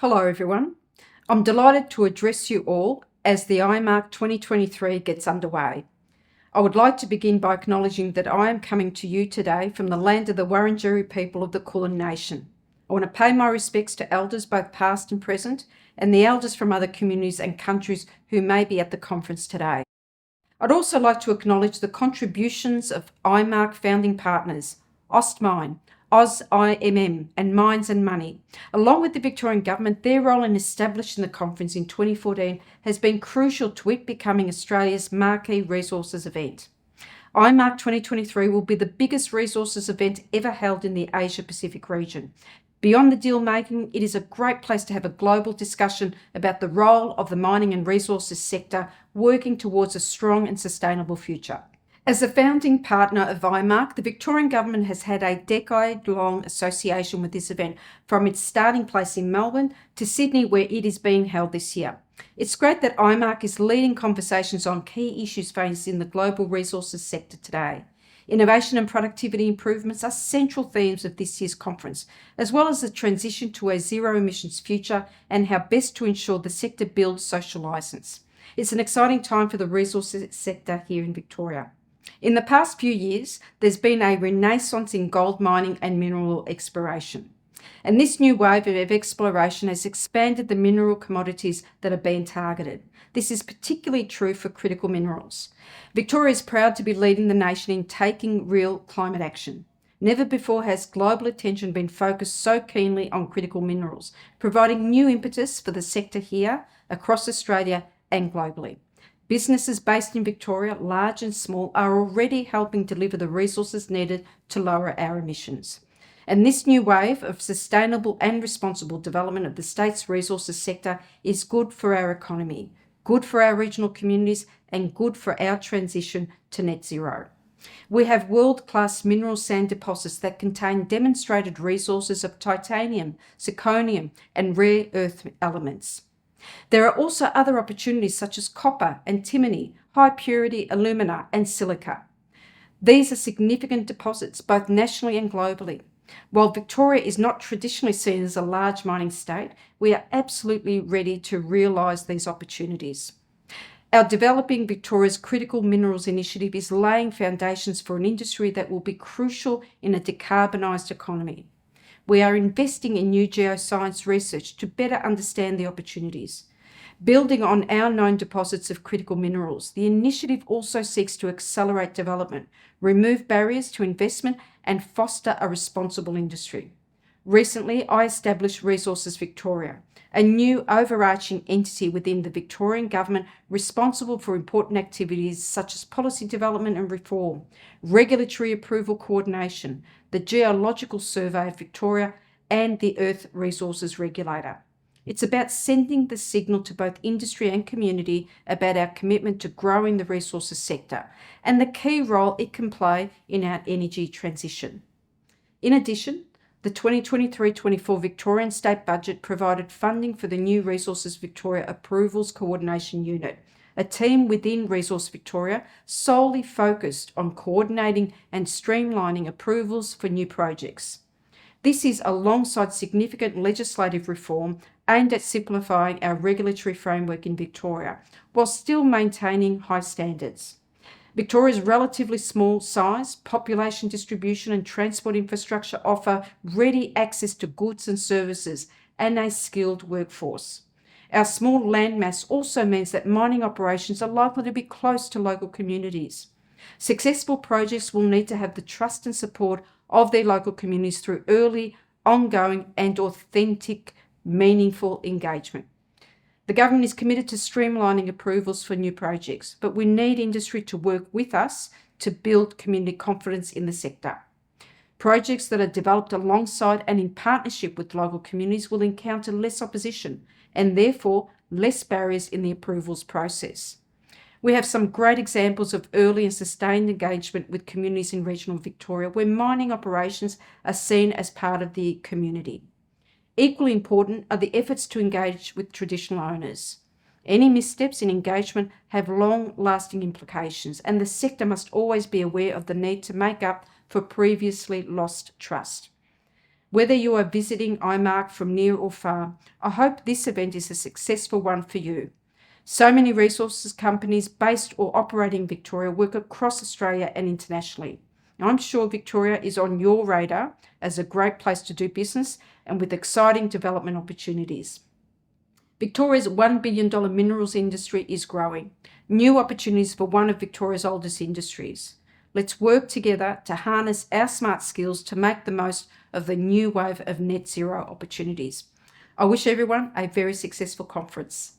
Hello everyone. I'm delighted to address you all as the Imarc 2023 gets underway. I would like to begin by acknowledging that I am coming to you today from the land of the Wurundjeri people of the Kulin Nation. I want to pay my respects to elders both past and present, and the elders from other communities and countries who may be at the conference today. I'd also like to acknowledge the contributions of Imarc founding partners, Ostmine, AusIMM and Mines and Money. Along with the Victorian Government, their role in establishing the conference in 2014 has been crucial to it becoming Australia's marquee resources event. Imarc 2023 will be the biggest resources event ever held in the Asia-Pacific region. Beyond the deal making, it is a great place to have a global discussion about the role of the mining and resources sector working towards a strong and sustainable future. As a founding partner of Imarc, the Victorian Government has had a decade-long association with this event, from its starting place in Melbourne to Sydney, where it is being held this year. It's great that Imarc is leading conversations on key issues faced in the global resources sector today. Innovation and productivity improvements are central themes of this year's conference, as well as the transition to a zero-emissions future and how best to ensure the sector builds social licence. It's an exciting time for the resources sector here in Victoria. In the past few years, there's been a renaissance in gold mining and mineral exploration. And this new wave of exploration has expanded the mineral commodities that are being targeted. This is particularly true for critical minerals. Victoria is proud to be leading the nation in taking real climate action. Never before has global attention been focused so keenly on critical minerals, providing new impetus for the sector here, across Australia and globally. Businesses based in Victoria, large and small, are already helping deliver the resources needed to lower our emissions. And this new wave of sustainable and responsible development of the state's resources sector is good for our economy, good for our regional communities, and good for our transition to net zero. We have world-class mineral sand deposits that contain demonstrated resources of titanium, zirconium, and rare earth elements. There are also other opportunities such as copper, antimony, high-purity alumina, and silica. These are significant deposits both nationally and globally. While Victoria is not traditionally seen as a large mining state, we are absolutely ready to realise these opportunities. Our Developing Victoria's Critical Minerals Initiative is laying foundations for an industry that will be crucial in a decarbonised economy. We are investing in new geoscience research to better understand the opportunities. Building on our known deposits of critical minerals, the initiative also seeks to accelerate development, remove barriers to investment, and foster a responsible industry. Recently, I established Resources Victoria, a new overarching entity within the Victorian Government responsible for important activities such as policy development and reform, regulatory approval coordination, the Geological Survey of Victoria, and the Earth Resources Regulator. It's about sending the signal to both industry and community about our commitment to growing the resources sector and the key role it can play in our energy transition. In addition, the 2023-24 Victorian State Budget provided funding for the new Resources Victoria Approvals Coordination Unit, a team within Resource Victoria solely focused on coordinating and streamlining approvals for new projects. This is alongside significant legislative reform aimed at simplifying our regulatory framework in Victoria, while still maintaining high standards. Victoria's relatively small size, population distribution and transport infrastructure offer ready access to goods and services and a skilled workforce. Our small landmass also means that mining operations are likely to be close to local communities. Successful projects will need to have the trust and support of their local communities through early, ongoing and authentic, meaningful engagement. The government is committed to streamlining approvals for new projects, but we need industry to work with us to build community confidence in the sector. Projects that are developed alongside and in partnership with local communities will encounter less opposition and therefore less barriers in the approvals process. We have some great examples of early and sustained engagement with communities in regional Victoria where mining operations are seen as part of the community. Equally important are the efforts to engage with traditional owners. Any missteps in engagement have long-lasting implications, and the sector must always be aware of the need to make up for previously lost trust. Whether you are visiting Imarc from near or far, I hope this event is a successful one for you. So many resources companies based or operating in Victoria work across Australia and internationally. I'm sure Victoria is on your radar as a great place to do business and with exciting development opportunities. Victoria's $1 billion minerals industry is growing. New opportunities for one of Victoria's oldest industries. Let's work together to harness our smart skills to make the most of the new wave of net zero opportunities. I wish everyone a very successful conference.